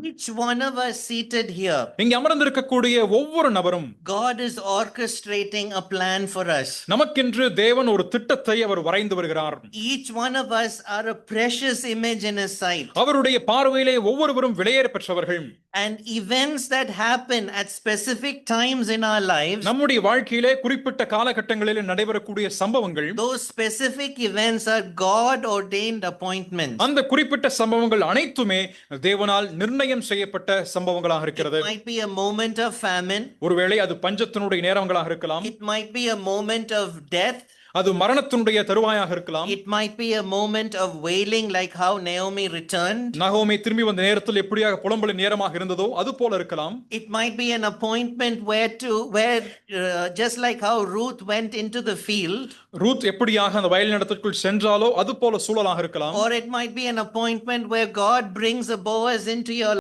Each one of us seated here, இங்கே அமர்ந்திருக்கக்கூடிய ஒவ்வொரு நபரும் God is orchestrating a plan for us. நமக்கென்று தேவன் ஒரு திட்டத்தை அவர் வரைந்து வருகிறார். Each one of us are a precious image in his sight. அவருடைய பார்வையிலே ஒவ்வொருவரும் விலையேற பெற்றவர்கள். And events that happen at specific times in our lives, நம்முடைய வாழ்க்கையிலே குறிப்பிட்ட காலகட்டங்களில் நடைபெறக்கூடிய சம்பவங்கள், those specific events are God ordained appointments. அந்த குறிப்பிட்ட சம்பவங்கள் அனைத்துமே தேவனால் நிர்ணயம் செய்யப்பட்ட சம்பவங்களாக இருக்கிறது. It might be a moment of famine. ஒருவேளை அது பஞ்சத்தினுடைய நேரங்களாக இருக்கலாம். It might be a moment of death. அது மரணத்தினுடைய தருவாயாக இருக்கலாம். It might be a moment of wailing like how Naomi returned. நகோமி திரும்பி வந்த நேரத்தில் எப்படியாக புலம்பலின் நேரமாக இருந்ததோ அது போல இருக்கலாம். It might be an appointment where just like how Ruth went into the field. Ruth எப்படியாக அந்த வயல் நிலத்திற்குள் சென்றாலோ அது போல சூழலாக இருக்கலாம். Or it might be an appointment where God brings a Boaz into your